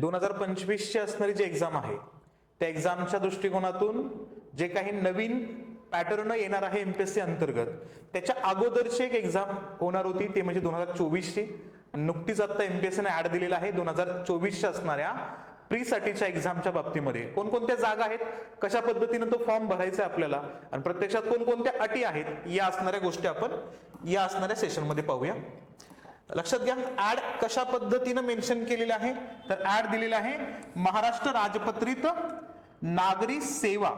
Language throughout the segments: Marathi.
2025 ची असणारी जी एक्झाम आहे त्या एक्झामच्या दृष्टिकोनातून जे काही नवीन पॅटर्न येणार आहे एमपीएससी अंतर्गत त्याच्या अगोदरची एक एक्झाम होणार होती ते म्हणजे 2024 ची. नुकतीच आता एमपीएससीने ऍड दिलेला आहे 2024 च्या असणाऱ्या प्री साठीच्या एक्झामच्या बाबतीमध्ये कोणकोणत्या जागा आहेत, कशा पद्धतीने तो फॉर्म भरायचा आहे आपल्याला आणि प्रत्यक्षात कोणकोणत्या अटी आहेत या असणाऱ्या गोष्टी आपण या असणाऱ्या सेशनमध्ये पाहूया. लक्षात घ्या ऍड कशा पद्धतीने मेन्शन केलेलं आहे तर ऍड दिलेला आहे महाराष्ट्र राजपत्रित नागरी सेवा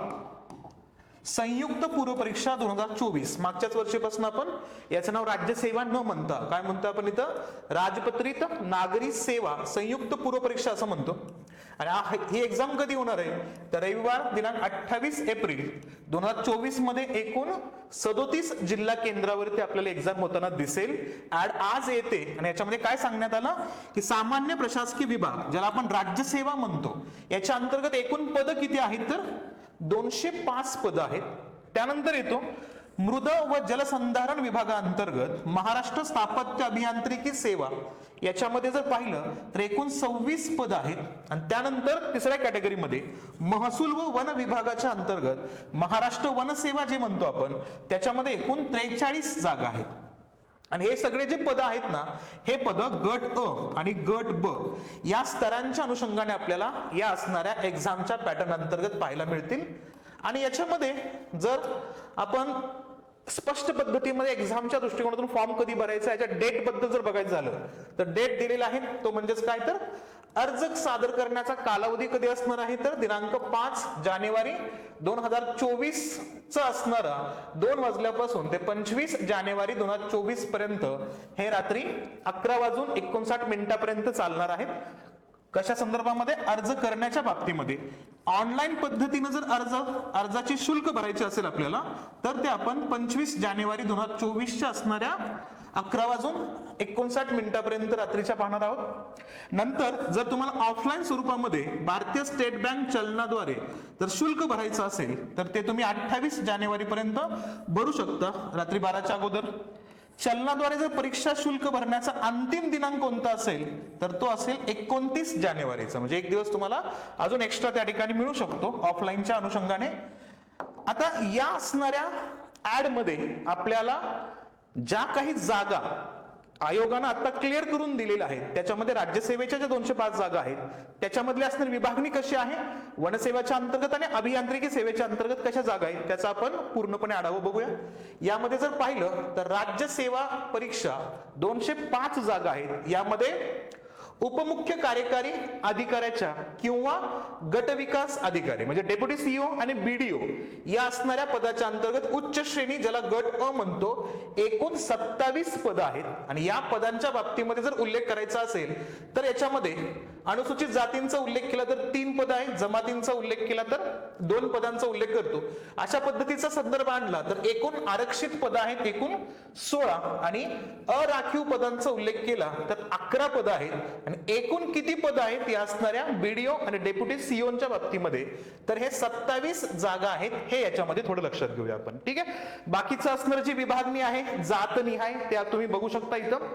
संयुक्त पूर्व परीक्षा 2024. मागच्याच वर्षीपासून आपण याचं नाव राज्यसेवा न म्हणता काय म्हणतो आपण इथं राजपत्रित नागरी सेवा संयुक्त पूर्व परीक्षा असं म्हणतो. आणि ही एक्झाम कधी होणार आहे तर रविवार दिनांक 28 एप्रिल 2024 मध्ये एकूण 37 जिल्हा केंद्रावरती आपल्याला एक्झाम होताना दिसेल. ऍड आज येते आणि याच्यामध्ये काय सांगण्यात आलं की सामान्य प्रशासकीय विभाग ज्याला आपण राज्यसेवा म्हणतो याच्या अंतर्गत एकूण पद किती आहेत तर 205 पद आहेत. त्यानंतर येतो मृद व जलसंधारण विभागाअंतर्गत महाराष्ट्र स्थापत्य अभियांत्रिकी सेवा याच्यामध्ये जर पाहिलं तर एकूण 26 पद आहेत. आणि त्यानंतर तिसऱ्या कॅटेगरीमध्ये महसूल व वन विभागाच्या अंतर्गत महाराष्ट्र वनसेवा जे म्हणतो आपण त्याच्यामध्ये एकूण 43 जागा आहेत. आणि हे सगळे जे पद आहेत ना हे पद गट अ आणि गट ब या स्तरांच्या अनुषंगाने आपल्याला या असणाऱ्या एक्झामच्या पॅटर्न अंतर्गत पाहायला मिळतील. आणि याच्यामध्ये जर आपण स्पष्ट पद्धतीमध्ये एक्झामच्या दृष्टिकोनातून फॉर्म कधी भरायचा याच्या डेट बद्दल जर बघायचं झालं तर डेट दिलेला आहे तो म्हणजेच काय तर अर्ज सादर करण्याचा कालावधी कधी असणार आहे तर दिनांक 5 जानेवारी 2024 चा असणारा 2 वाजल्यापासून ते 25 जानेवारी 2024 पर्यंत हे रात्री 11:59 पर्यंत चालणार आहे. कशा संदर्भामध्ये अर्ज करण्याच्या बाबतीमध्ये ऑनलाईन पद्धतीने जर अर्जाची शुल्क भरायची असेल आपल्याला तर ते आपण 25 जानेवारी 2024 च्या असणाऱ्या 11:59 पर्यंत रात्रीच्या पाहणार आहोत. नंतर जर तुम्हाला ऑफलाईन स्वरूपामध्ये भारतीय स्टेट बँक चलनाद्वारे जर शुल्क भरायचं असेल तर ते तुम्ही 28 जानेवारी पर्यंत भरू शकता रात्री 12च्या अगोदर. चलनाद्वारे जर परीक्षा शुल्क भरण्याचा अंतिम दिनांक कोणता असेल तर तो असेल 29 जानेवारीचा म्हणजे एक दिवस तुम्हाला अजून एक्स्ट्रा त्या ठिकाणी मिळू शकतो ऑफलाईनच्या अनुषंगाने. आता या असणाऱ्या ऍड मध्ये आपल्याला ज्या काही जागा आयोगानं आता क्लिअर करून दिलेल्या आहेत त्याच्यामध्ये राज्यसेवेच्या ज्या 205 जागा आहेत त्याच्यामधली असणारी विभागणी कशी आहे वनसेवेच्या अंतर्गत आणि अभियांत्रिकी सेवेच्या अंतर्गत कशा जागा आहेत त्याचा आपण पूर्णपणे आढावा बघूया. यामध्ये जर पाहिलं तर राज्यसेवा परीक्षा 205 जागा आहेत. यामध्ये उपमुख्य कार्यकारी अधिकाऱ्याच्या किंवा गट विकास अधिकारी म्हणजे डेप्युटी सीईओ आणि बीडीओ या असणाऱ्या पदाच्या अंतर्गत उच्च श्रेणी ज्याला गट अ म्हणतो एकूण 27 पद आहेत. आणि या पदांच्या बाबतीमध्ये जर उल्लेख करायचा असेल तर याच्यामध्ये अनुसूचित जातींचा उल्लेख केला तर 3 पद आहेत, जमातींचा उल्लेख केला तर 2 पदांचा उल्लेख करतो. अशा पद्धतीचा संदर्भ आणला तर एकूण आरक्षित पद आहेत एकूण 16 आणि अराखीव पदांचा उल्लेख केला तर 11 पद आहेत. आणि एकूण किती पद आहेत या असणाऱ्या बीडीओ आणि डेप्युटी सीईओच्या बाबतीमध्ये तर हे 27 जागा आहेत. हे याच्यामध्ये थोडं लक्षात घेऊया आपण. ठीक आहे. बाकीचं असणारी जी विभागणी आहे जात निहाय त्या तुम्ही बघू शकता इथं.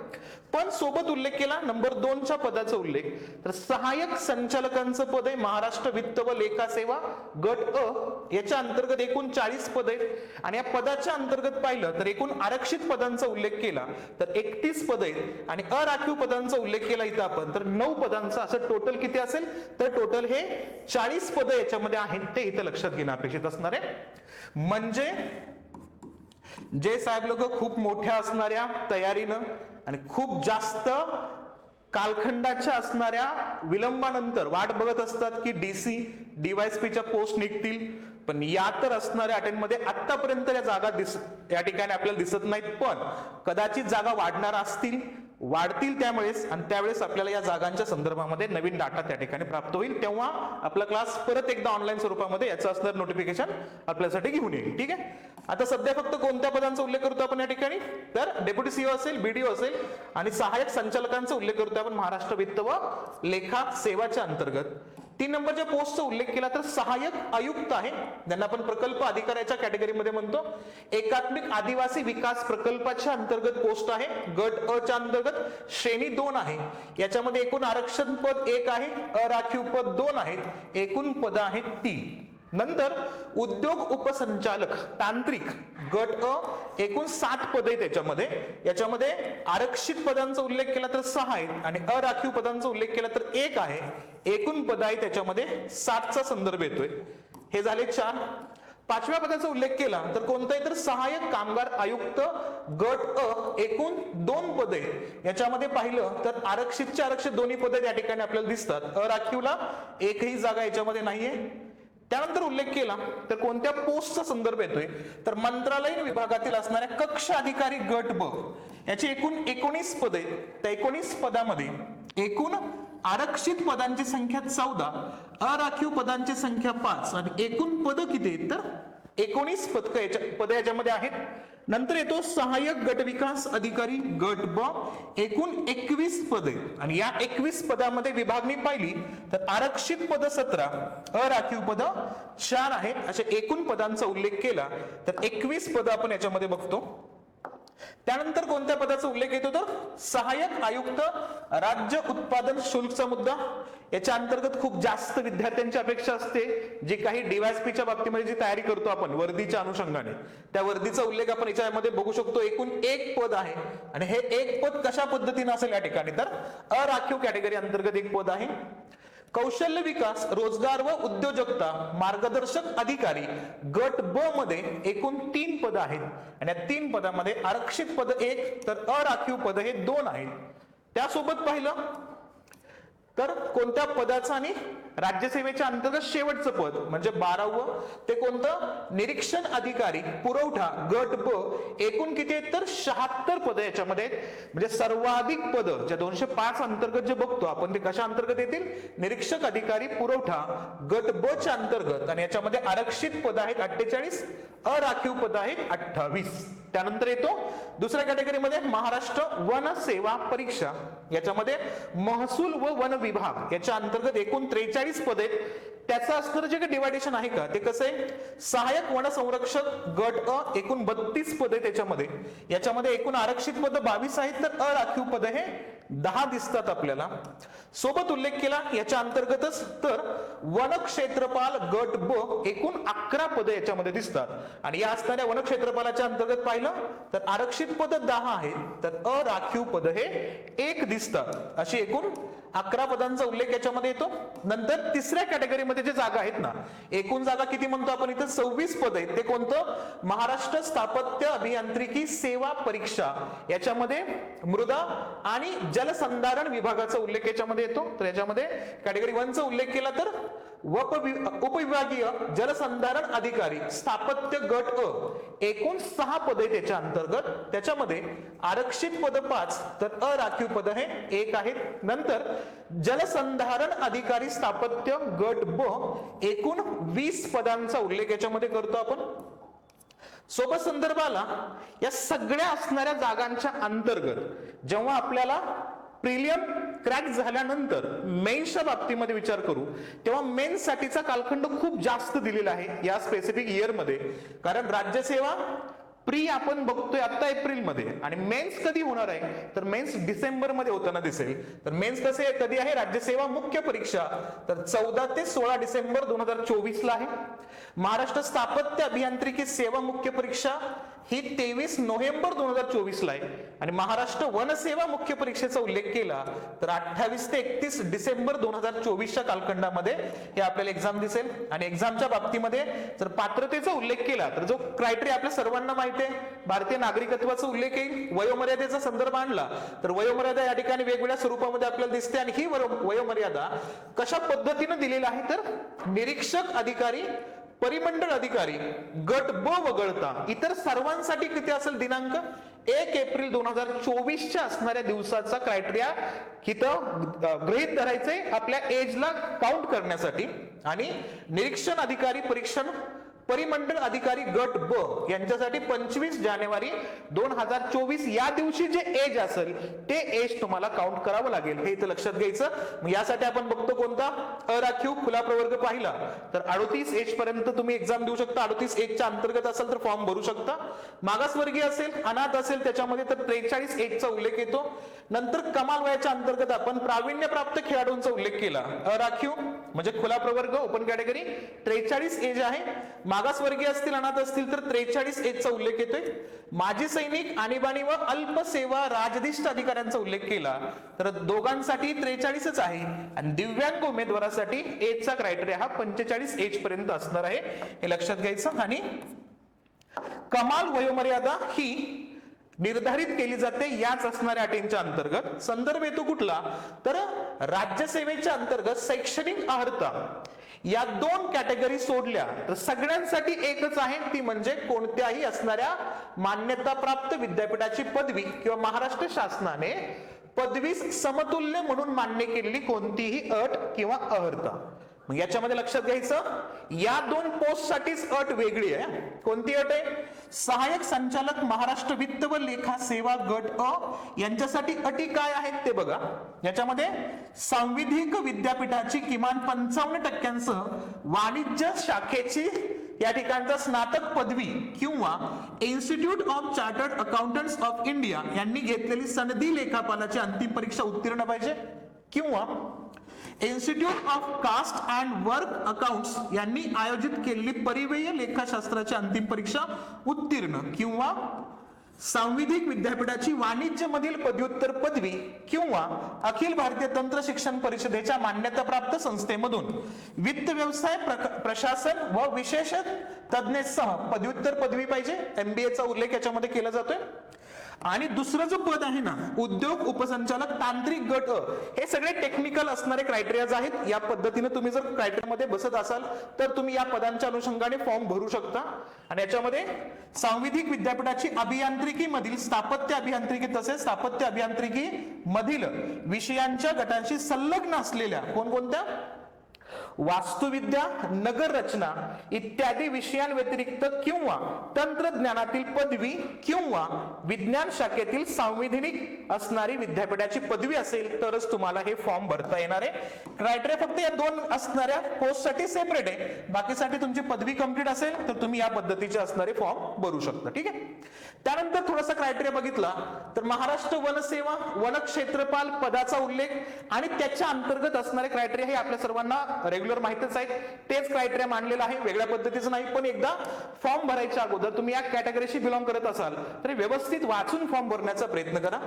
पण सोबत उल्लेख केला नंबर 2च्या पदाचा उल्लेख तर सहाय्यक संचालकांचं पद आहे महाराष्ट्र वित्त व लेखा सेवा गट अ याच्या अंतर्गत एकूण 40 पद आहेत. आणि या पदाच्या अंतर्गत पाहिलं तर एकूण आरक्षित पदांचा उल्लेख केला तर 31 पद आहेत. आणि अराखीव पदांचा उल्लेख केला इथं आपण तर 9 पदांचा असं टोटल किती असेल तर टोटल हे 40 पद याच्यामध्ये आहेत ते इथे लक्षात घेणं अपेक्षित असणार आहे. म्हणजे जे साहेब लोक खूप मोठ्या असणाऱ्या तयारीनं आणि खूप जास्त कालखंडाच्या असणाऱ्या विलंबानंतर वाट बघत असतात की डीसी डीवायएसपीच्या पोस्ट निघतील पण या तर असणाऱ्या अटेंडमध्ये आतापर्यंत या जागा या ठिकाणी आपल्याला दिसत नाहीत. पण कदाचित जागा वाढणार असतील वाढतील त्यावेळेस आपल्याला या जागांच्या संदर्भामध्ये नवीन डाटा त्या ठिकाणी प्राप्त होईल तेव्हा आपला क्लास परत एकदा ऑनलाईन स्वरूपामध्ये याचं असणार नोटिफिकेशन आपल्यासाठी घेऊन येईल. ठीक आहे. आता सध्या फक्त कोणत्या पदांचा उल्लेख करतो आपण या ठिकाणी तर डेप्युटी सीईओ असेल बीडीओ असेल आणि सहाय्यक संचालकांचा उल्लेख करतो आपण महाराष्ट्र वित्त व लेखा सेवाच्या अंतर्गत. 3 नंबरच्या पोस्टचा उल्लेख केला तर सहाय्यक आयुक्त आहे, ज्यांना आपण प्रकल्प अधिकाऱ्याच्या कॅटेगरीमध्ये म्हणतो. एकात्मिक आदिवासी विकास प्रकल्पाच्या अंतर्गत पोस्ट आहे. गट अ च्या अंतर्गत श्रेणी 2 आहे. याच्यामध्ये एकूण आरक्षण पद 1 आहे, अराखीव पद 2 आहेत, एकूण पद आहेत 3. नंतर उद्योग उपसंचालक तांत्रिक गट अ एकूण 7 पद आहेत त्याच्यामध्ये. याच्यामध्ये आरक्षित पदांचा उल्लेख केला तर 6 आहेत आणि अराखीव पदांचा उल्लेख केला तर 1 आहे. एकूण पद आहे त्याच्यामध्ये 7चा संदर्भ येतोय. हे झाले 4. 5व्या पदाचा उल्लेख केला तर कोणताही तर सहाय्यक कामगार आयुक्त गट अ एकूण 2 पद आहेत. याच्यामध्ये पाहिलं तर आरक्षितचे आरक्षित दोन्ही पद या ठिकाणी आपल्याला दिसतात. अराखीवला एकही जागा याच्यामध्ये नाहीये. त्यानंतर उल्लेख केला तर कोणत्या पोस्टचा संदर्भ येतोय तर मंत्रालयीन विभागातील असणाऱ्या कक्ष अधिकारी गट ब याची एकूण 19 पदे. त्या 19 पदामध्ये एकूण आरक्षित पदांची संख्या 14, अराखीव पदांची संख्या 5 आणि एकूण पद किती आहेत तर 19 पद याच्यामध्ये आहेत. नंतर येतो सहाय्यक गट विकास अधिकारी गट ब एकूण 21 पदे आणि या 21 पदामध्ये विभागणी पाहिली तर आरक्षित पद 17, अराखीव पद 4 आहेत. अशा एकूण पदांचा उल्लेख केला तर 21 पद आपण याच्यामध्ये बघतो. त्यानंतर कोणत्या पदाचा उल्लेख येतो तर सहाय्यक आयुक्त राज्य उत्पादन शुल्कचा मुद्दा. याच्या अंतर्गत खूप जास्त विद्यार्थ्यांची अपेक्षा असते, जी काही डीवायएसपीच्या बाबतीमध्ये जी तयारी करतो आपण वर्दीच्या अनुषंगाने, त्या वर्दीचा उल्लेख आपण याच्यामध्ये बघू शकतो. एकूण 1 पद आहे आणि हे 1 पद कशा पद्धतीने असेल या ठिकाणी तर अराखीव कॅटेगरी अंतर्गत 1 पद आहे. कौशल्य विकास रोजगार व उद्योजकता मार्गदर्शक अधिकारी गट ब मध्ये एकूण 3 पद आहेत आणि या 3 पदामध्ये आरक्षित पद 1 तर अराखीव पद हे 2 आहेत. त्यासोबत पाहिलं तर कोणत्या पदाचं आणि राज्यसेवेच्या अंतर्गत शेवटचं पद म्हणजे 12वं ते कोणतं निरीक्षण अधिकारी पुरवठा गट ब एकूण किती आहेत तर 76 पद याच्यामध्ये आहेत. म्हणजे सर्वाधिक पद ज्या 205 अंतर्गत जे बघतो आपण ते कशा अंतर्गत येतील निरीक्षक अधिकारी पुरवठा गट ब च्या अंतर्गत आणि याच्यामध्ये आरक्षित पद आहेत 48, अराखीव पद आहेत 28. त्यानंतर येतो दुसऱ्या कॅटेगरीमध्ये महाराष्ट्र वन सेवा परीक्षा. याच्यामध्ये महसूल व वन विभाग याच्या अंतर्गत एकूण 43 पद आहेत. त्याचं असणारं जे काही डिवायडेशन आहे का ते कसं आहे सहाय्यक वन संरक्षक गट अ एकूण 32 पद आहे त्याच्यामध्ये. याच्यामध्ये एकूण आरक्षित पद 22 आहेत तर अराखीव पद हे 10 दिसतात आपल्याला. सोबत उल्लेख केला याच्या अंतर्गतच तर वन क्षेत्रपाल गट ब एकूण 11 पद याच्यामध्ये दिसतात आणि या असणाऱ्या वन क्षेत्रपालाच्या अंतर्गत पाहिलं तर आरक्षित पद 10 आहेत तर अराखीव पद हे 1 दिसतात. अशी एकूण 11 पदांचा उल्लेख याच्यामध्ये येतो. नंतर तिसऱ्या कॅटेगरीमध्ये जे जागा आहेत ना एकूण जागा किती म्हणतो आपण इथे 26 पद आहेत. ते कोणतं महाराष्ट्र स्थापत्य अभियांत्रिकी सेवा परीक्षा. याच्यामध्ये मृदा आणि जलसंधारण विभागाचा उल्लेख याच्यामध्ये येतो. तर याच्यामध्ये कॅटेगरी 1 चा उल्लेख केला तर उपविभागीय जलसंधारण अधिकारी स्थापत्य गट अ एकूण 6 पद आहेत त्याच्या अंतर्गत. त्याच्यामध्ये आरक्षित पद 5 तर अराखीव पद हे 1 आहेत. नंतर जलसंधारण अधिकारी स्थापत्य गट ब एकूण 20 पदांचा उल्लेख याच्यामध्ये करतो आपण. सोबत संदर्भाला या सगळ्या असणाऱ्या जागांच्या अंतर्गत जेव्हा आपल्याला प्रिलियम क्रॅक झाल्यानंतर मेन्सच्या बाबतीमध्ये विचार करू तेव्हा मेन्स साठीचा कालखंड खूप जास्त दिलेला आहे या स्पेसिफिक इयर मध्ये. कारण राज्यसेवा प्री आपण बघतोय आता एप्रिल मध्ये आणि मेन्स कधी होणार आहे तर मेन्स डिसेंबर मध्ये होताना दिसेल. तर मेन्स कसे कधी आहे राज्यसेवा मुख्य परीक्षा तर 14 ते 16 डिसेंबर 2024 ला आहे. महाराष्ट्र स्थापत्य अभियांत्रिकी सेवा मुख्य परीक्षा ही 23 नोव्हेंबर 2024 ला आहे आणि महाराष्ट्र वनसेवा मुख्य परीक्षेचा उल्लेख केला तर 28 ते 31 डिसेंबर 2024 च्या कालखंडामध्ये हे आपल्याला एक्झाम दिसेल. आणि एक्झामच्या बाबतीमध्ये जर पात्रतेचा उल्लेख केला तर जो क्रायटेरिया आपल्या सर्वांना माहिती आहे भारतीय नागरिकत्वाचा उल्लेख येईल. वयोमर्यादेचा संदर्भ आणला तर वयोमर्यादा या ठिकाणी वेगवेगळ्या स्वरूपामध्ये आपल्याला दिसते आणि ही वयोमर्यादा कशा पद्धतीने दिलेली आहे तर निरीक्षक अधिकारी परिमंडळ अधिकारी गट ब वगळता इतर सर्वांसाठी किती असेल दिनांक 1 एप्रिल 2024 च्या असणाऱ्या दिवसाचा क्रायटेरिया इथं गृहीत धरायचंय आपल्या एजला काउंट करण्यासाठी. आणि निरीक्षण अधिकारी परिमंडळ अधिकारी गट ब यांच्यासाठी 25 जानेवारी 2024 या दिवशी जे एज असेल ते एज तुम्हाला काउंट करावं लागेल, हे इथं लक्षात घ्यायचं. मग यासाठी आपण बघतो कोणता अराखीव खुला प्रवर्ग पाहिला तर 38 एज पर्यंत तुम्ही एक्झाम देऊ शकता. 38 एजच्या अंतर्गत असेल तर फॉर्म भरू शकता. मागासवर्गीय असेल, अनाथ असेल त्याच्यामध्ये तर 43 एजचा उल्लेख येतो. नंतर कमाल वयाच्या अंतर्गत आपण प्रावीण्यप्राप्त खेळाडूंचा उल्लेख केला. अराखीव म्हणजे खुला प्रवर्ग ओपन कॅटेगरी 43 एज आहे. मागासवर्गीय असतील, अनाथ असतील तर 43 एजचा उल्लेख येतोय. माजी सैनिक, आणीबाणी व अल्पसेवा राजदिष्ट अधिकाऱ्यांचा उल्लेख केला तर दोघांसाठी 43च आहे. आणि दिव्यांग उमेदवारासाठी एजचा क्रायटेरिया हा 45 एज पर्यंत असणार आहे, हे लक्षात घ्यायचं. आणि कमाल वयोमर्यादा ही निर्धारित केली जाते याच असणाऱ्या अटींच्या अंतर्गत. संदर्भ येतो कुठला तर राज्यसेवेच्या अंतर्गत शैक्षणिक अर्हता या 2 कॅटेगरी सोडल्या तर सगळ्यांसाठी एकच आहे, ती म्हणजे कोणत्याही असणाऱ्या मान्यताप्राप्त विद्यापीठाची पदवी किंवा महाराष्ट्र शासनाने पदवीस समतुल्य म्हणून मान्य केलेली कोणतीही अट किंवा अर्हता. मग याच्यामध्ये लक्षात घ्यायचं या 2 पोस्ट साठीच अट वेगळी आहे. कोणती अट आहे? सहाय्यक संचालक महाराष्ट्र वित्त व लेखा सेवा गट अ यांच्यासाठी अटी काय आहेत ते बघा. याच्यामध्ये सांविधिक विद्यापीठाची किमान 55% वाणिज्य शाखेची या ठिकाणचा स्नातक पदवी किंवा Institute of Chartered Accountants of India यांनी घेतलेली सनदी लेखापालाची अंतिम परीक्षा उत्तीर्ण पाहिजे, किंवा Institute of Cost and Work Accounts यांनी आयोजित केलेली परिव्यय लेखाशास्त्राची अंतिम परीक्षा उत्तीर्ण, किंवा सांविधिक विद्यापीठाची वाणिज्य मधील पदव्युत्तर पदवी किंवा अखिल भारतीय तंत्र शिक्षण परिषदेच्या मान्यताप्राप्त संस्थेमधून वित्त व्यवसाय प्रशासन व विशेष तज्ञसह पदव्युत्तर पदवी पाहिजे. MBA चा उल्लेख याच्यामध्ये केला जातोय. आणि दुसरं जो पद आहे ना उद्योग उपसंचालक तांत्रिक गट हे सगळे टेक्निकल असणारे क्रायटेरियाज आहेत. या पद्धतीने तुम्ही जर क्रायटेरियामध्ये बसत असाल तर तुम्ही या पदांच्या अनुषंगाने फॉर्म भरू शकता. आणि याच्यामध्ये सांविधिक विद्यापीठाची अभियांत्रिकी मधील स्थापत्य अभियांत्रिकी तसेच स्थापत्य अभियांत्रिकी मधील विषयांच्या गटांशी संलग्न असलेल्या कोणकोणत्या वास्तुविद्या, नगर रचना इत्यादी विषयांव्यतिरिक्त किंवा तंत्रज्ञानातील पदवी किंवा विज्ञान शाखेतील संवैधानिक असणारी विद्यापीठाची पदवी असेल तरच तुम्हाला हे फॉर्म भरता येणार आहे. क्रायटेरिया फक्त या 2 असणाऱ्या पोस्टसाठी सेपरेट आहे. बाकीसाठी तुमची पदवी कंप्लीट असेल तर तुम्ही या पद्धतीचे असणारे फॉर्म भरू शकता. ठीक आहे. त्यानंतर थोडासा क्रायटेरिया बघितला तर महाराष्ट्र वनसेवा वन क्षेत्रपाल पदाचा उल्लेख आणि त्याच्या अंतर्गत असणारे क्रायटेरिया हे आपल्या सर्वांना रेग्युलर माहितीच आहे. तेच क्रायटेरिया मांडलेला आहे, वेगळ्या पद्धतीचं नाही. पण एकदा फॉर्म भरायच्या अगोदर तुम्ही या कॅटेगरीशी बिलॉंग करत असाल तर व्यवस्थित वाचून फॉर्म भरण्याचा प्रयत्न करा.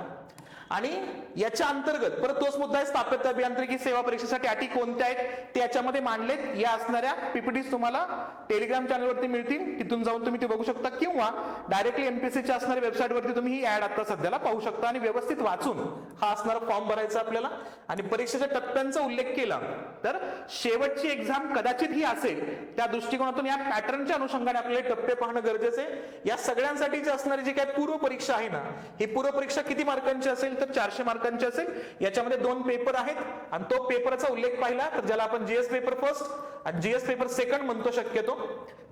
आणि याच्या अंतर्गत परत तोच मुद्दा आहे, स्थापत्य अभियांत्रिकी सेवा परीक्षेसाठी अटी कोणत्या आहेत ते याच्यामध्ये मांडलेत. या असणाऱ्या पीपीटीज तुम्हाला टेलिग्राम चॅनलवरती मिळतील, तिथून जाऊन तुम्ही ते बघू शकता, किंवा डायरेक्टली एमपीएससीच्या असणाऱ्या वेबसाईटवरती तुम्ही ही ऍड आता सध्याला पाहू शकता. आणि व्यवस्थित वाचून हा असणारा फॉर्म भरायचा आपल्याला. आणि परीक्षेच्या टप्प्यांचा उल्लेख केला तर शेवटची एक्झाम कदाचित ही असेल, त्या दृष्टिकोनातून या पॅटर्नच्या अनुषंगाने आपल्याला टप्पे पाहणं गरजेचं आहे. या सगळ्यांसाठी जी असणारी जी काही पूर्व परीक्षा आहे ना, ही पूर्व परीक्षा किती मार्कांची असेल तर 400 मार्कांची असेल. याच्यामध्ये 2 पेपर आहेत आणि तो पेपरचा उल्लेख पाहिला तर ज्याला आपण जीएस पेपर फर्स्ट आणि जीएस पेपर सेकंड म्हणतो शक्यतो,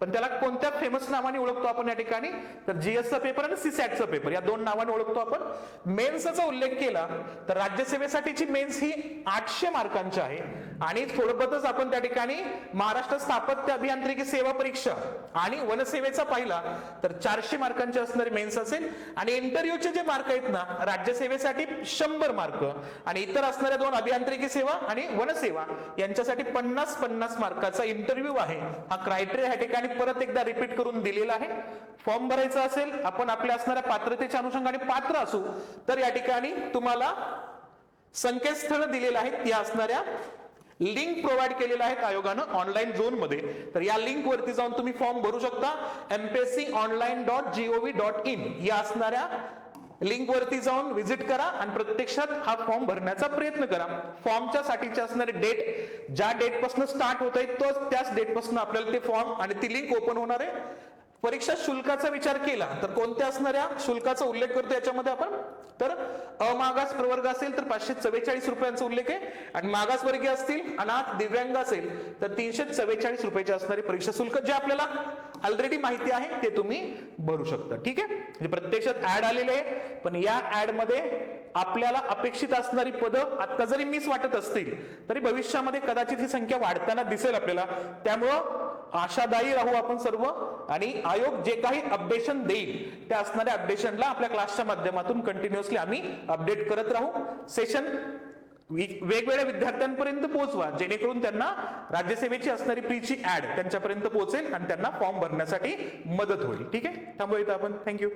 पण त्याला कोणत्या फेमस नावाने ओळखतो आपण या ठिकाणी तर जीएसचा पेपर आणि सीसॅटचा पेपर या 2 नावाने ओळखतो आपण. मेन्सचा उल्लेख केला तर राज्यसेवेसाठीची मेन्स ही 800 मार्कांची आहे. आणि थोडंबतच आपण त्या ठिकाणी महाराष्ट्र स्थापत्य अभियांत्रिकी सेवा परीक्षा आणि वनसेवेचा पाहिला तर 400 मार्कांचे असणारे मेन्स असेल. आणि इंटरव्ह्यूचे जे मार्क आहेत ना राज्यसेवेसाठी 100 मार्क आणि इतर असणाऱ्या 2 अभियांत्रिकी सेवा आणि वनसेवा यांच्यासाठी 50-50 मार्काचा इंटरव्ह्यू आहे. हा क्रायटेरिया या ठिकाणी परत एकदा रिपीट करून दिलेला आहे. फॉर्म भरायचा असेल, आपण आपल्या असणाऱ्या पात्रतेच्या अनुषंगाने पात्र असू तर या ठिकाणी तुम्हाला संकेतस्थळ दिलेलं आहे, या असणाऱ्या लिंक प्रोव्हाइड केलेल्या आहेत आयोगानं ऑनलाईन झोन मध्ये. तर या लिंक वरती जाऊन तुम्ही फॉर्म भरू शकता. mpsconline.gov.in या असणाऱ्या लिंक वरती जाऊन व्हिजिट करा आणि प्रत्यक्षात हा फॉर्म भरण्याचा प्रयत्न करा. फॉर्मच्या साठीचे असणारे डेट ज्या डेट पासून स्टार्ट होत आहे तोच त्याच डेट पासून आपल्याला ते फॉर्म आणि ती लिंक ओपन होणार आहे. परीक्षा शुल्काचा विचार केला तर कोणत्या असणाऱ्या शुल्काचा उल्लेख करतो याच्यामध्ये आपण, तर अमागास प्रवर्ग असेल तर 544 रुपयांचा उल्लेख आहे, आणि मागासवर्गीय असतील, अनाथ, दिव्यांग असेल तर 344 रुपयाचे असणारे परीक्षा शुल्क, जे आपल्याला ऑलरेडी माहिती आहे ते तुम्ही भरू शकता. ठीक आहे, म्हणजे प्रत्यक्षात ऍड आलेले आहे, पण या ऍड मध्ये आपल्याला अपेक्षित असणारी पदं आता जरी मिस वाटत असतील तरी भविष्यामध्ये कदाचित ही संख्या वाढताना दिसेल आपल्याला. त्यामुळं आशादायी राहू आपण सर्व, आणि आयोग जे काही अपडेशन देईल त्या असणाऱ्या अपडेशनला आपल्या क्लासच्या माध्यमातून कंटिन्युअसली आम्ही अपडेट करत राहू. सेशन वेगवेगळ्या विद्यार्थ्यांपर्यंत पोहोचवा, जेणेकरून त्यांना राज्यसेवेची असणारी प्रीची ऍड त्यांच्यापर्यंत पोहोचेल आणि त्यांना फॉर्म भरण्यासाठी मदत होईल. ठीक आहे, थांबूया इथं आपण. थँक्यू.